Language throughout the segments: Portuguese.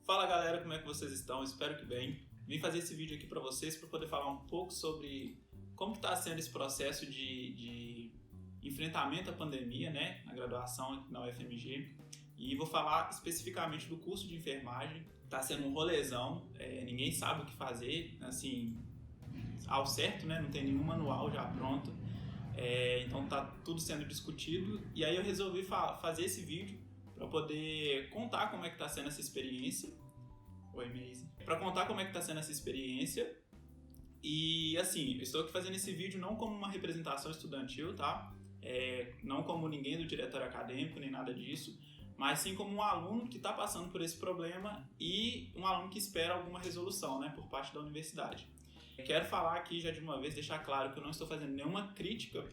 Fala galera, como é que vocês estão? Espero que bem. Vim fazer esse vídeo aqui para vocês para poder falar um pouco sobre como está sendo esse processo de enfrentamento à pandemia, né, na graduação aqui na UFMG. E vou falar especificamente do curso de enfermagem. Está sendo um rolezão, ninguém sabe o que fazer, assim, ao certo, né, não tem nenhum manual já pronto. Então está tudo sendo discutido e aí eu resolvi fazer esse vídeo para poder contar como é que está sendo essa experiência. Oi, Maisy. Para contar como é que está sendo essa experiência. E assim, eu estou aqui fazendo esse vídeo não como uma representação estudantil, tá? Não como ninguém do diretório acadêmico, nem nada disso, mas sim como um aluno que está passando por esse problema e um aluno que espera alguma resolução, né, por parte da universidade. Quero falar aqui já de uma vez, deixar claro que eu não estou fazendo nenhuma crítica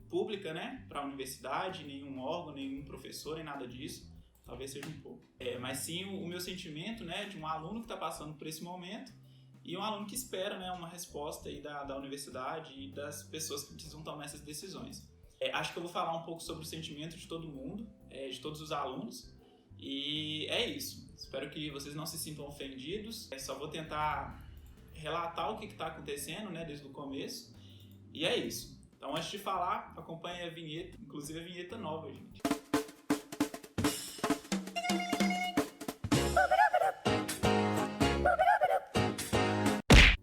pública, né, para a universidade, nenhum órgão, nenhum professor, nem nada disso, talvez seja um pouco. Mas sim o meu sentimento, né, de um aluno que está passando por esse momento e um aluno que espera, né, uma resposta aí da universidade e das pessoas que precisam tomar essas decisões. Acho que eu vou falar um pouco sobre o sentimento de todo mundo, de todos os alunos, e é isso. Espero que vocês não se sintam ofendidos. Só vou tentar relatar o que está acontecendo, né, desde o começo, e é isso. Então, antes de falar, acompanhe a vinheta, inclusive a vinheta nova, gente.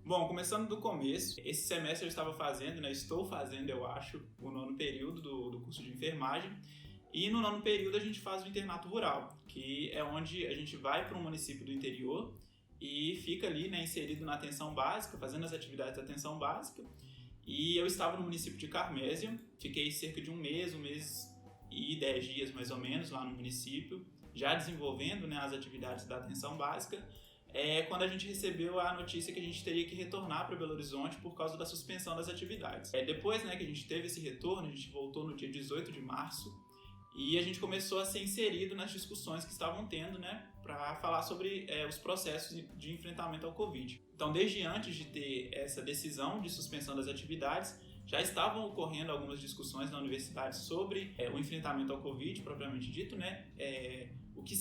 Bom, começando do começo, esse semestre eu estava fazendo, né, estou fazendo, eu acho, o 9º período do curso de enfermagem. E no 9º período a gente faz o internato rural, que é onde a gente vai para um município do interior e fica ali, né, inserido na atenção básica, fazendo as atividades da atenção básica. E eu estava no município de Carmésia, fiquei cerca de um mês e 10 dias mais ou menos lá no município, já desenvolvendo, né, as atividades da atenção básica, quando a gente recebeu a notícia que a gente teria que retornar para Belo Horizonte por causa da suspensão das atividades. Depois, né, que a gente teve esse retorno, a gente voltou no dia 18 de março e a gente começou a ser inserido nas discussões que estavam tendo, né, para falar sobre os processos de enfrentamento ao Covid. Então, desde antes de ter essa decisão de suspensão das atividades, já estavam ocorrendo algumas discussões na universidade sobre o enfrentamento ao Covid, propriamente dito, né, o que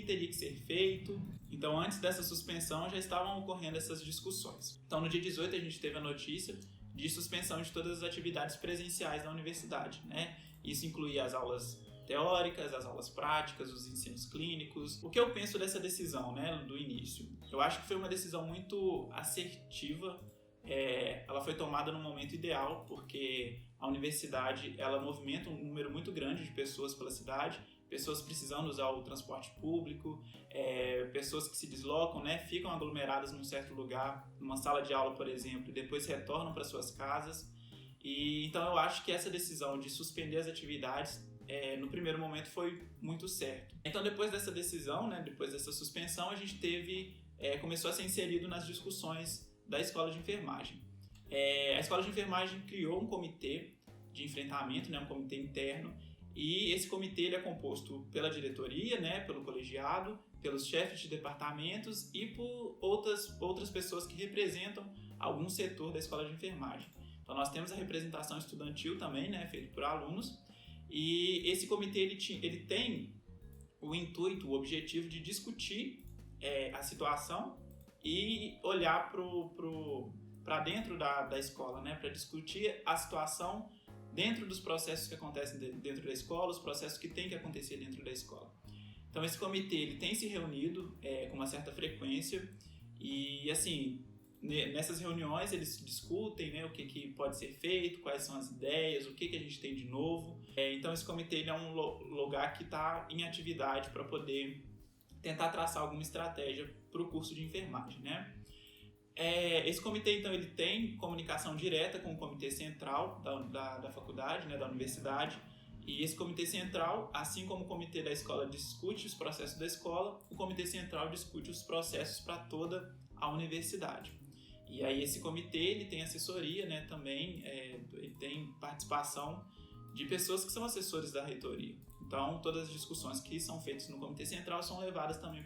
teria que ser feito. Então, antes dessa suspensão, já estavam ocorrendo essas discussões. Então, no dia 18, a gente teve a notícia de suspensão de todas as atividades presenciais da universidade, né? Isso incluía as aulas teóricas, as aulas práticas, os ensinos clínicos. O que eu penso dessa decisão, né, do início? Eu acho que foi uma decisão muito assertiva. Ela foi tomada no momento ideal, porque a universidade ela movimenta um número muito grande de pessoas pela cidade, pessoas precisando usar o transporte público, pessoas que se deslocam, né, ficam aglomeradas num certo lugar, numa sala de aula, por exemplo, e depois retornam para suas casas. Então eu acho que essa decisão de suspender as atividades no primeiro momento foi muito certo. Então depois dessa decisão, né, depois dessa suspensão, a gente começou a ser inserido nas discussões da escola de enfermagem. A escola de enfermagem criou um comitê de enfrentamento, né, um comitê interno, e esse comitê ele é composto pela diretoria, né, pelo colegiado, pelos chefes de departamentos e por outras pessoas que representam algum setor da escola de enfermagem. Então nós temos a representação estudantil também, né, feito por alunos, e esse comitê ele tem o intuito, o objetivo de discutir a situação e olhar para dentro da escola, né, para discutir a situação dentro dos processos que acontecem dentro da escola, os processos que têm que acontecer dentro da escola. Então esse comitê ele tem se reunido com uma certa frequência e assim, nessas reuniões eles discutem, né, o que pode ser feito, quais são as ideias, o que a gente tem de novo. Então esse comitê ele é um lugar que está em atividade para poder tentar traçar alguma estratégia para o curso de enfermagem, né? Esse comitê, então, ele tem comunicação direta com o comitê central da faculdade, né, da universidade, e esse comitê central, assim como o comitê da escola discute os processos da escola, o comitê central discute os processos para toda a universidade. E aí esse comitê ele tem assessoria, né, também, ele tem participação de pessoas que são assessores da reitoria. Então, todas as discussões que são feitas no Comitê Central são levadas também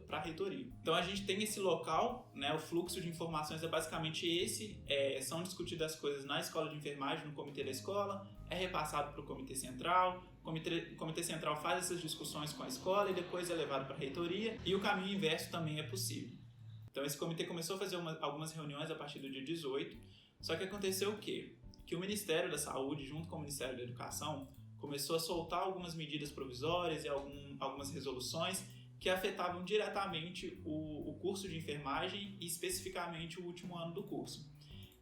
para a reitoria. Então, a gente tem esse local, né, o fluxo de informações é basicamente esse, são discutidas as coisas na escola de enfermagem, no comitê da escola, é repassado para o Comitê Central, o Comitê Central faz essas discussões com a escola e depois é levado para a reitoria, e o caminho inverso também é possível. Então, esse comitê começou a fazer algumas reuniões a partir do dia 18, só que aconteceu o quê? Que o Ministério da Saúde, junto com o Ministério da Educação, começou a soltar algumas medidas provisórias e algumas resoluções que afetavam diretamente o curso de enfermagem e especificamente o último ano do curso.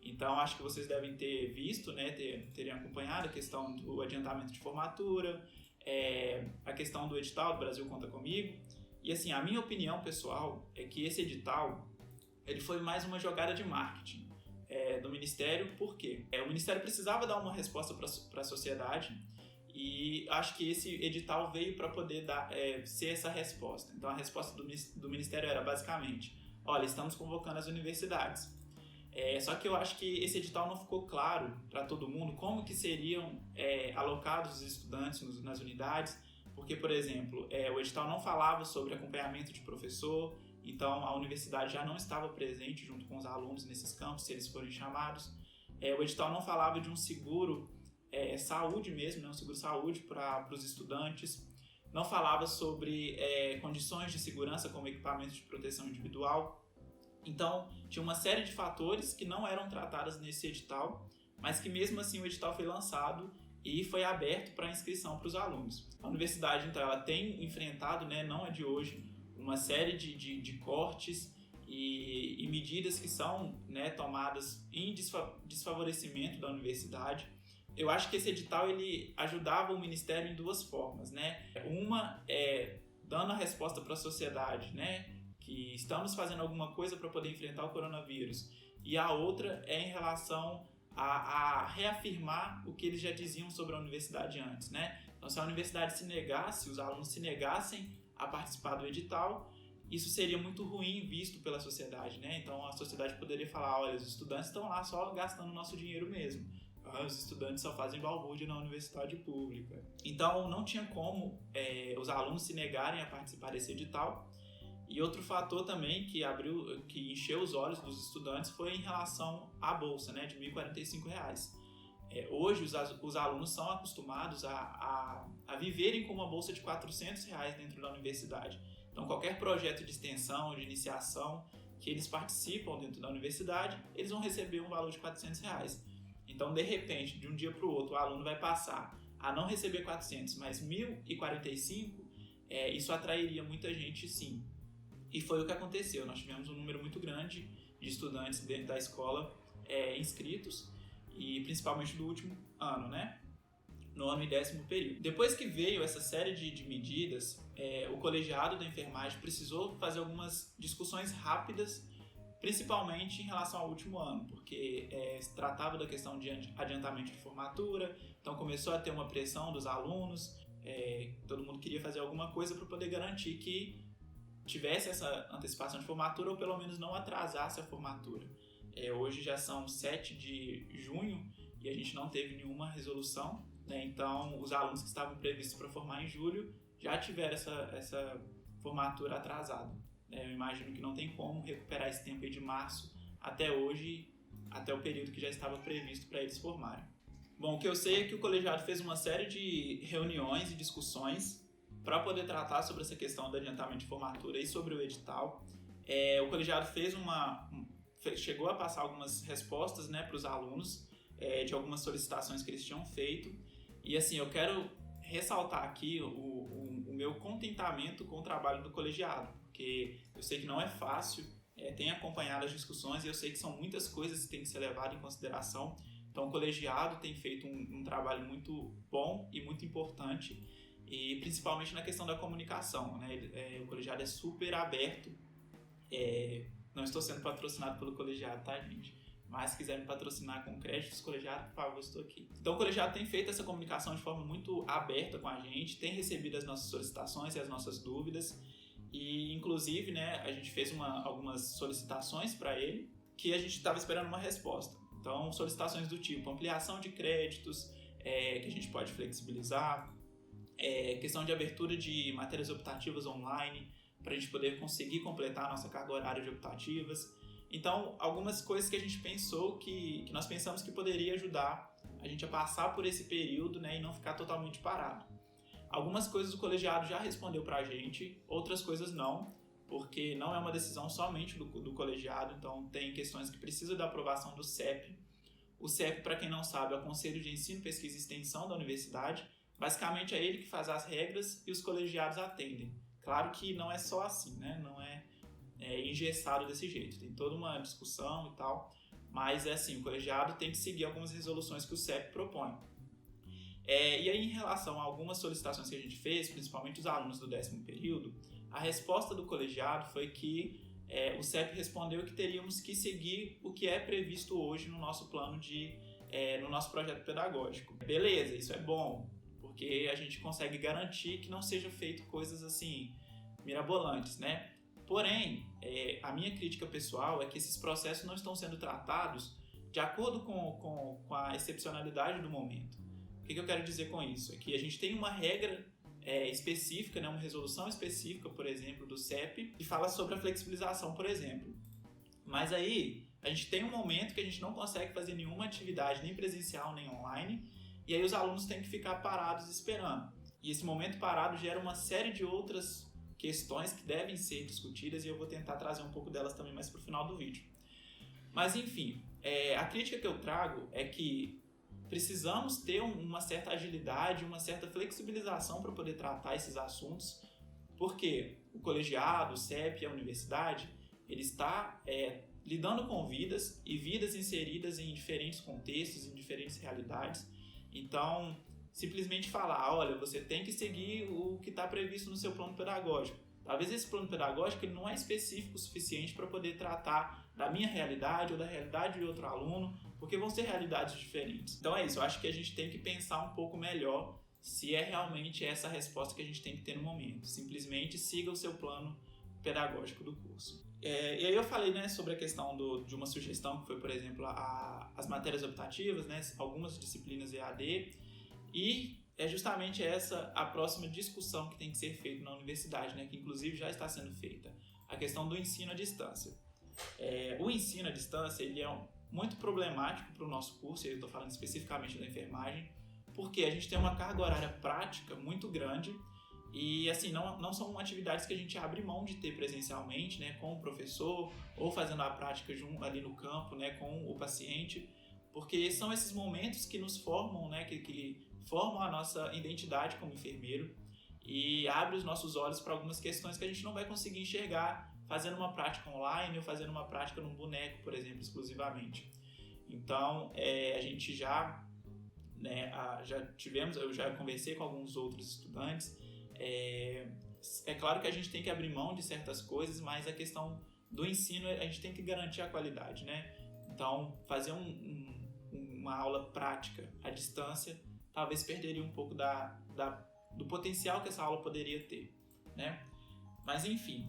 Então, acho que vocês devem ter visto, né, terem acompanhado a questão do adiantamento de formatura, a questão do edital do Brasil Conta Comigo. E assim, a minha opinião pessoal é que esse edital ele foi mais uma jogada de marketing do Ministério. Por quê? O Ministério precisava dar uma resposta para a sociedade e acho que esse edital veio para poder ser essa resposta. Então, a resposta do Ministério era basicamente: olha, estamos convocando as universidades. Só que eu acho que esse edital não ficou claro para todo mundo como que seriam alocados os estudantes nas unidades, porque, por exemplo, o edital não falava sobre acompanhamento de professor, então a universidade já não estava presente junto com os alunos nesses campos, se eles forem chamados. O edital não falava de um seguro saúde mesmo, né, um seguro-saúde para os estudantes, não falava sobre condições de segurança como equipamentos de proteção individual. Então, tinha uma série de fatores que não eram tratados nesse edital, mas que mesmo assim o edital foi lançado e foi aberto para inscrição para os alunos. A universidade, então, ela tem enfrentado, né, não é de hoje, uma série de cortes e medidas que são, né, tomadas em desfavorecimento da universidade. Eu acho que esse edital ele ajudava o Ministério em duas formas, né? Uma é dando a resposta para a sociedade, né, que estamos fazendo alguma coisa para poder enfrentar o coronavírus, e a outra é em relação a reafirmar o que eles já diziam sobre a universidade antes, né? Então, se a universidade se negasse, os alunos se negassem a participar do edital, isso seria muito ruim visto pela sociedade, né? Então, a sociedade poderia falar: olha, os estudantes estão lá só gastando nosso dinheiro mesmo. Os estudantes só fazem balbúrdia na universidade pública. Então, não tinha como os alunos se negarem a participar desse edital. E outro fator também que encheu os olhos dos estudantes foi em relação à bolsa, né, de R$ 1.045. Hoje, os alunos são acostumados a viverem com uma bolsa de R$ 400 dentro da universidade. Então, qualquer projeto de extensão, de iniciação que eles participam dentro da universidade, eles vão receber um valor de R$ 400. Então, de repente, de um dia para o outro, o aluno vai passar a não receber 400, mas 1.045, isso atrairia muita gente, sim. E foi o que aconteceu. Nós tivemos um número muito grande de estudantes dentro da escola inscritos, e principalmente do último ano, né? Nono e 10º período. Depois que veio essa série de medidas, o colegiado da enfermagem precisou fazer algumas discussões rápidas, principalmente em relação ao último ano, porque se tratava da questão de adiantamento de formatura, então começou a ter uma pressão dos alunos, todo mundo queria fazer alguma coisa para poder garantir que tivesse essa antecipação de formatura ou pelo menos não atrasasse a formatura. Hoje já são 7 de junho e a gente não teve nenhuma resolução, né? Então os alunos que estavam previstos para formar em julho já tiveram essa formatura atrasada. Eu imagino que não tem como recuperar esse tempo aí de março até hoje, até o período que já estava previsto para eles formarem. Bom, o que eu sei é que o colegiado fez uma série de reuniões e discussões para poder tratar sobre essa questão do adiantamento de formatura e sobre o edital. O colegiado chegou a passar algumas respostas, né, para os alunos de algumas solicitações que eles tinham feito. E assim, eu quero ressaltar aqui o meu contentamento com o trabalho do colegiado, porque eu sei que não é fácil, tenho acompanhado as discussões e eu sei que são muitas coisas que têm que ser levadas em consideração. Então o colegiado tem feito um trabalho muito bom e muito importante, e principalmente na questão da comunicação, né? O colegiado é super aberto. Não estou sendo patrocinado pelo colegiado, tá, gente? Mas se quiser me patrocinar com créditos colegiado, por favor, estou aqui. Então o colegiado tem feito essa comunicação de forma muito aberta com a gente, tem recebido as nossas solicitações e as nossas dúvidas, e inclusive, né, a gente fez algumas solicitações para ele que a gente estava esperando uma resposta. Então, solicitações do tipo ampliação de créditos, que a gente pode flexibilizar, questão de abertura de matérias optativas online, para a gente poder conseguir completar a nossa carga horária de optativas. Então, algumas coisas que a gente pensou que nós pensamos que poderia ajudar a gente a passar por esse período, né, e não ficar totalmente parado. Algumas coisas o colegiado já respondeu para a gente, outras coisas não, porque não é uma decisão somente do colegiado, então tem questões que precisam da aprovação do CEP. O CEP, para quem não sabe, é o Conselho de Ensino, Pesquisa e Extensão da universidade. Basicamente é ele que faz as regras e os colegiados atendem. Claro que não é só assim, né? Não é engessado desse jeito, tem toda uma discussão e tal, mas é assim, o colegiado tem que seguir algumas resoluções que o CEP propõe. E aí, em relação a algumas solicitações que a gente fez, principalmente os alunos do 10º período, a resposta do colegiado foi que o CEP respondeu que teríamos que seguir o que é previsto hoje no nosso plano no nosso projeto pedagógico. Beleza, isso é bom, porque a gente consegue garantir que não seja feito coisas assim, mirabolantes, né? Porém, a minha crítica pessoal é que esses processos não estão sendo tratados de acordo com a excepcionalidade do momento. O que eu quero dizer com isso? É que a gente tem uma regra específica, né, uma resolução específica, por exemplo, do CEP, que fala sobre a flexibilização, por exemplo. Mas aí, a gente tem um momento que a gente não consegue fazer nenhuma atividade, nem presencial, nem online, e aí os alunos têm que ficar parados esperando. E esse momento parado gera uma série de outras questões que devem ser discutidas, e eu vou tentar trazer um pouco delas também mais para o final do vídeo. Mas enfim, a crítica que eu trago é que precisamos ter uma certa agilidade, uma certa flexibilização para poder tratar esses assuntos, porque o colegiado, o CEP e a universidade, ele está lidando com vidas e vidas inseridas em diferentes contextos, em diferentes realidades. Então, simplesmente falar, olha, você tem que seguir o que está previsto no seu plano pedagógico. Talvez esse plano pedagógico ele não é específico o suficiente para poder tratar da minha realidade ou da realidade de outro aluno, porque vão ser realidades diferentes. Então é isso, eu acho que a gente tem que pensar um pouco melhor se é realmente essa a resposta que a gente tem que ter no momento. Simplesmente siga o seu plano pedagógico do curso. E aí eu falei, né, sobre a questão de uma sugestão que foi, por exemplo, as matérias optativas, né, algumas disciplinas EAD, e é justamente essa a próxima discussão que tem que ser feita na universidade, né, que inclusive já está sendo feita, a questão do ensino à distância. O ensino à distância ele é muito problemático para o nosso curso, e eu estou falando especificamente da enfermagem, porque a gente tem uma carga horária prática muito grande e assim, não são atividades que a gente abre mão de ter presencialmente, né, com o professor ou fazendo a prática ali no campo, né, com o paciente, porque são esses momentos que nos formam, né, que formam a nossa identidade como enfermeiro e abre os nossos olhos para algumas questões que a gente não vai conseguir enxergar fazendo uma prática online ou fazendo uma prática num boneco, por exemplo, exclusivamente. Então, a gente já tivemos, eu já conversei com alguns outros estudantes, é claro que a gente tem que abrir mão de certas coisas, mas a questão do ensino, a gente tem que garantir a qualidade, né? Então, fazer uma aula prática à distância, talvez perderia um pouco do potencial que essa aula poderia ter, né? Mas, enfim,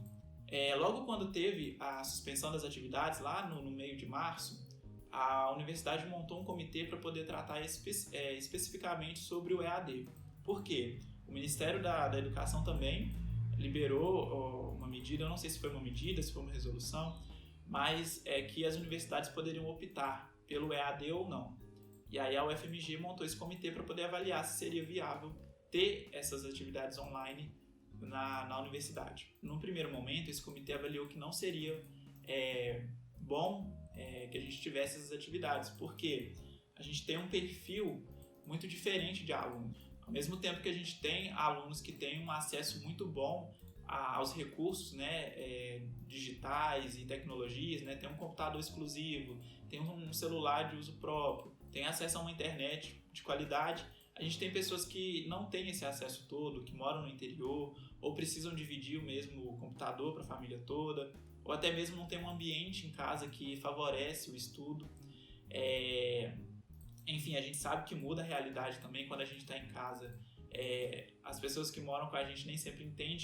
logo quando teve a suspensão das atividades, lá no meio de março, a universidade montou um comitê para poder tratar especificamente sobre o EAD. Por quê? O Ministério da Educação também liberou uma medida, eu não sei se foi uma medida, se foi uma resolução, mas que as universidades poderiam optar pelo EAD ou não. E aí a UFMG montou esse comitê para poder avaliar se seria viável ter essas atividades online na universidade. Num primeiro momento, esse comitê avaliou que não seria bom que a gente tivesse essas atividades, porque a gente tem um perfil muito diferente de alunos. Ao mesmo tempo que a gente tem alunos que têm um acesso muito bom aos recursos, né, digitais e tecnologias, né, tem um computador exclusivo, tem um celular de uso próprio, tem acesso a uma internet de qualidade. A gente tem pessoas que não têm esse acesso todo, que moram no interior, ou precisam dividir o mesmo computador para a família toda, ou até mesmo não tem um ambiente em casa que favorece o estudo. Enfim, a gente sabe que muda a realidade também quando a gente está em casa. As pessoas que moram com a gente nem sempre entendem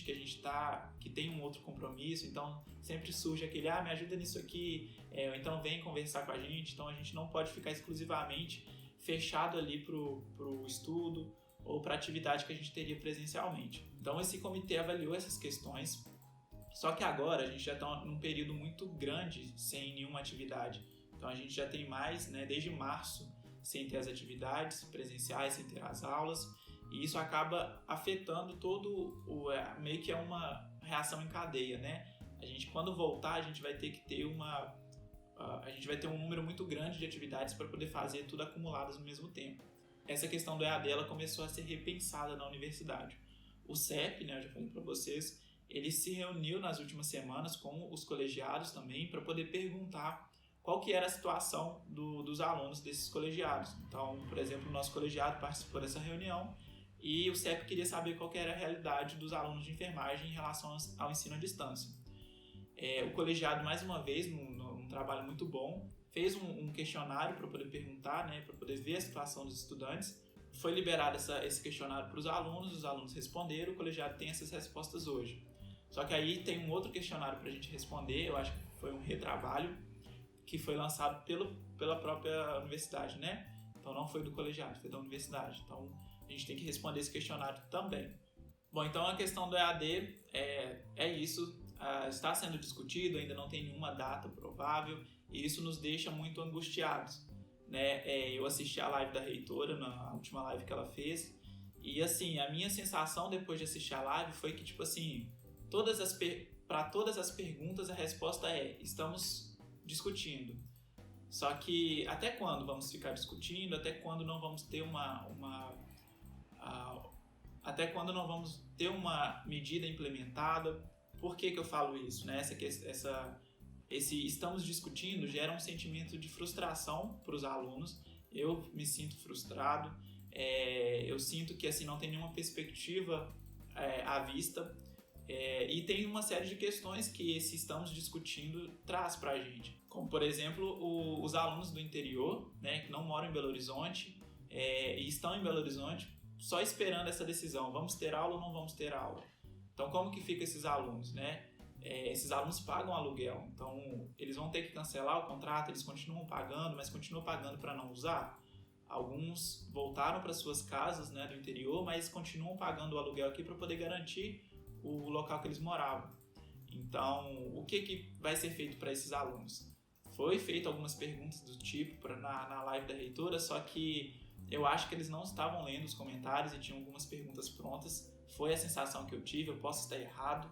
que tem um outro compromisso, então sempre surge aquele, me ajuda nisso aqui, ou então vem conversar com a gente. Então a gente não pode ficar exclusivamente fechado ali pro estudo, ou para a atividade que a gente teria presencialmente. Então esse comitê avaliou essas questões, só que agora a gente já está num período muito grande sem nenhuma atividade. Então a gente já tem mais, né, desde março, sem ter as atividades presenciais, sem ter as aulas, e isso acaba afetando meio que é uma reação em cadeia, né? A gente, quando voltar, a gente vai ter que ter a gente vai ter um número muito grande de atividades para poder fazer tudo acumuladas no mesmo tempo. Essa questão do EAD ela começou a ser repensada na universidade. O CEP, né, eu já falei para vocês, ele se reuniu nas últimas semanas com os colegiados também para poder perguntar qual que era a situação dos alunos desses colegiados. Então, por exemplo, o nosso colegiado participou dessa reunião e o CEP queria saber qual que era a realidade dos alunos de enfermagem em relação ao ensino à distância. O colegiado, mais uma vez, num trabalho muito bom, fez um questionário para poder perguntar, né, para poder ver a situação dos estudantes. Foi liberado esse questionário para os alunos responderam, o colegiado tem essas respostas hoje. Só que aí tem um outro questionário para a gente responder, eu acho que foi um retrabalho, que foi lançado pela própria universidade, né? Então não foi do colegiado, foi da universidade. Então a gente tem que responder esse questionário também. Bom, então a questão do EAD é isso. Está sendo discutido, ainda não tem nenhuma data provável, e isso nos deixa muito angustiados, né? Eu assisti a live da reitora, na última live que ela fez, e assim, a minha sensação depois de assistir a live foi que, tipo assim, para todas as perguntas a resposta é: estamos discutindo. Só que até quando vamos ficar discutindo? Até quando não vamos ter até quando não vamos ter uma medida implementada? Por que eu falo isso, né? Esse estamos discutindo gera um sentimento de frustração para os alunos. Eu me sinto frustrado, eu sinto que assim não tem nenhuma perspectiva à vista, e tem uma série de questões que esse estamos discutindo traz para a gente, como por exemplo os alunos do interior, né, que não moram em Belo Horizonte e estão em Belo Horizonte só esperando essa decisão: vamos ter aula ou não vamos ter aula? Então, como que fica esses alunos, né? Esses alunos pagam aluguel, então eles vão ter que cancelar o contrato, eles continuam pagando, mas continuam pagando para não usar. Alguns voltaram para suas casas, né, do interior, mas continuam pagando o aluguel aqui para poder garantir o local que eles moravam. Então, o que vai ser feito para esses alunos? Foi feito algumas perguntas do tipo na live da reitora, só que eu acho que eles não estavam lendo os comentários e tinham algumas perguntas prontas. Foi a sensação que eu tive, eu posso estar errado,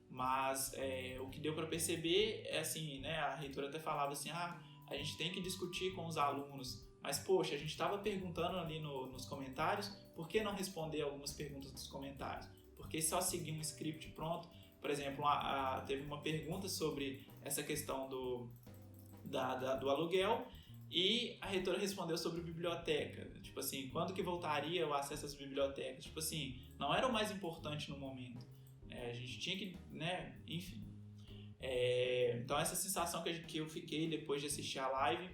mas o que deu para perceber é assim, né, a reitora até falava assim: a gente tem que discutir com os alunos, mas poxa, a gente estava perguntando ali nos comentários, por que não responder algumas perguntas dos comentários? Porque só seguir um script pronto? Por exemplo, teve uma pergunta sobre essa questão do aluguel, e a reitora respondeu sobre biblioteca. Tipo assim, quando que voltaria o acesso às bibliotecas? Tipo assim, não era o mais importante no momento. A gente tinha que, né, enfim. Então essa sensação que eu fiquei depois de assistir a live,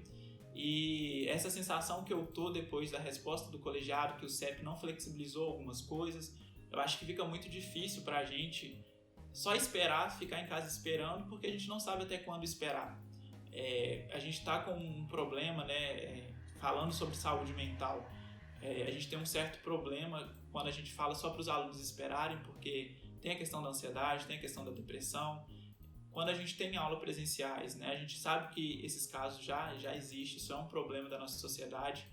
e essa sensação que eu tô depois da resposta do colegiado, que o CEP não flexibilizou algumas coisas, eu acho que fica muito difícil pra gente só esperar, ficar em casa esperando, porque a gente não sabe até quando esperar. A gente está com um problema, né, falando sobre saúde mental. A gente tem um certo problema quando a gente fala só para os alunos esperarem, porque tem a questão da ansiedade, tem a questão da depressão. Quando a gente tem aula presenciais, né, a gente sabe que esses casos já existem, isso é um problema da nossa sociedade,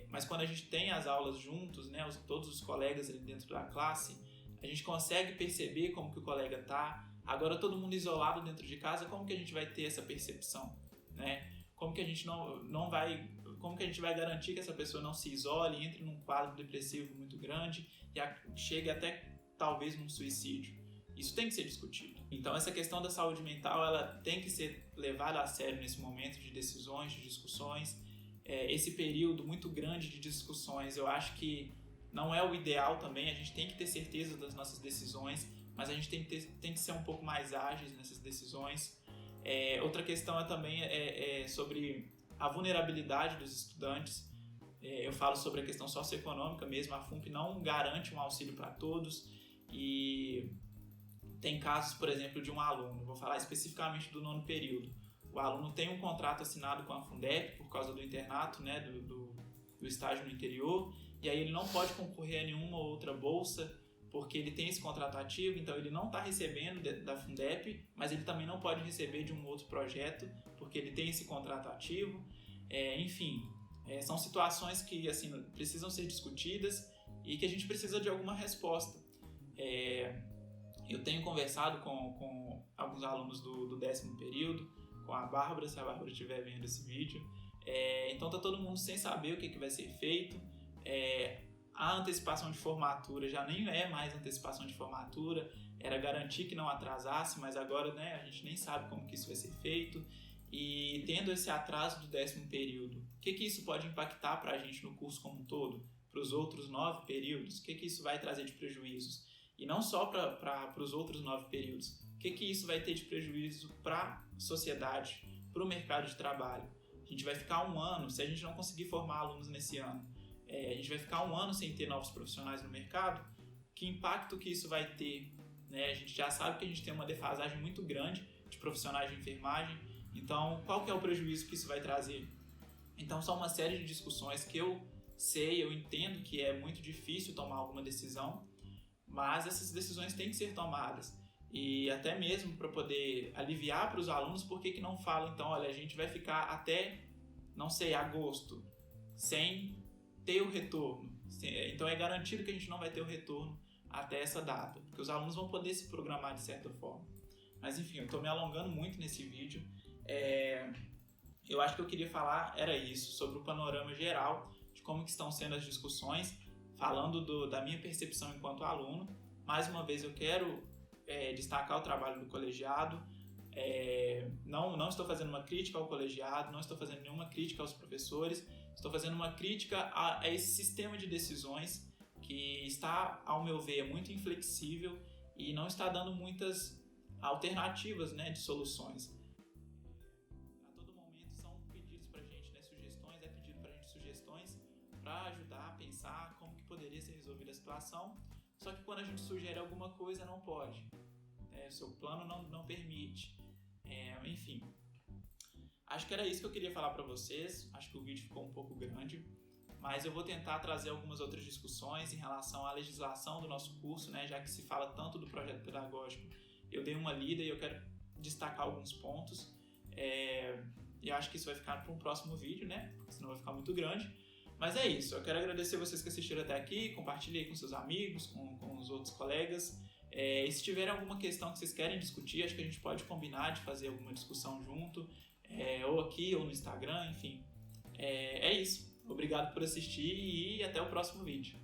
mas quando a gente tem as aulas juntos, né, todos os colegas ali dentro da classe, a gente consegue perceber como que o colega está. Agora, todo mundo isolado dentro de casa, como que a gente vai ter essa percepção, né? Como que a gente como que a gente vai garantir que essa pessoa não se isole, entre num quadro depressivo muito grande e chegue até talvez num suicídio? Isso tem que ser discutido. Então, essa questão da saúde mental, ela tem que ser levada a sério nesse momento de decisões, de discussões. Esse período muito grande de discussões, eu acho que não é o ideal também. A gente tem que ter certeza das nossas decisões, mas a gente tem que ser um pouco mais ágeis nessas decisões. Outra questão também sobre a vulnerabilidade dos estudantes. Eu falo sobre a questão socioeconômica mesmo. A FUNP não garante um auxílio para todos, e tem casos, por exemplo, de um aluno, vou falar especificamente do 9º período. O aluno tem um contrato assinado com a Fundep por causa do internato, né, do estágio no interior, e aí ele não pode concorrer a nenhuma outra bolsa, porque ele tem esse contrato ativo, então ele não está recebendo da Fundep, mas ele também não pode receber de um outro projeto, porque ele tem esse contrato ativo. Enfim, são situações que assim, precisam ser discutidas e que a gente precisa de alguma resposta. Eu tenho conversado com alguns alunos do 10º período, com a Bárbara, se a Bárbara estiver vendo esse vídeo. Então tá todo mundo sem saber o que vai ser feito. A antecipação de formatura já nem é mais antecipação de formatura, era garantir que não atrasasse, mas agora, né, a gente nem sabe como que isso vai ser feito. E tendo esse atraso do 10º período, o que isso pode impactar para a gente no curso como um todo? Para os outros 9 períodos, o que isso vai trazer de prejuízos? E não só para os outros 9 períodos, o que isso vai ter de prejuízo para a sociedade, para o mercado de trabalho? A gente vai ficar um ano, se a gente não conseguir formar alunos nesse ano, a gente vai ficar um ano sem ter novos profissionais no mercado. Que impacto que isso vai ter? Né? A gente já sabe que a gente tem uma defasagem muito grande de profissionais de enfermagem. Então, qual que é o prejuízo que isso vai trazer? Então, são uma série de discussões que eu entendo que é muito difícil tomar alguma decisão, mas essas decisões têm que ser tomadas. E até mesmo para poder aliviar para os alunos, por que não fala, então, olha, a gente vai ficar até, não sei, agosto, sem ter o retorno. Então, é garantido que a gente não vai ter o retorno até essa data, porque os alunos vão poder se programar de certa forma. Mas, enfim, eu estou me alongando muito nesse vídeo. Eu acho que eu queria falar era isso, sobre o panorama geral de como que estão sendo as discussões, falando da minha percepção enquanto aluno. Mais uma vez eu quero destacar o trabalho do colegiado. Não estou fazendo uma crítica ao colegiado, não estou fazendo nenhuma crítica aos professores, estou fazendo uma crítica a esse sistema de decisões que está, ao meu ver, muito inflexível e não está dando muitas alternativas, né, de soluções. Para ajudar a pensar como que poderia ser resolvida a situação, só que quando a gente sugere alguma coisa não pode, o seu plano não permite, enfim. Acho que era isso que eu queria falar para vocês. Acho que o vídeo ficou um pouco grande, mas eu vou tentar trazer algumas outras discussões em relação à legislação do nosso curso, né, já que se fala tanto do projeto pedagógico. Eu dei uma lida e eu quero destacar alguns pontos. Eu acho que isso vai ficar para um próximo vídeo, né, porque senão vai ficar muito grande. Mas é isso, eu quero agradecer vocês que assistiram até aqui, compartilhe aí com seus amigos, com os outros colegas. E se tiverem alguma questão que vocês querem discutir, acho que a gente pode combinar de fazer alguma discussão junto, ou aqui, ou no Instagram, enfim. É isso, obrigado por assistir e até o próximo vídeo.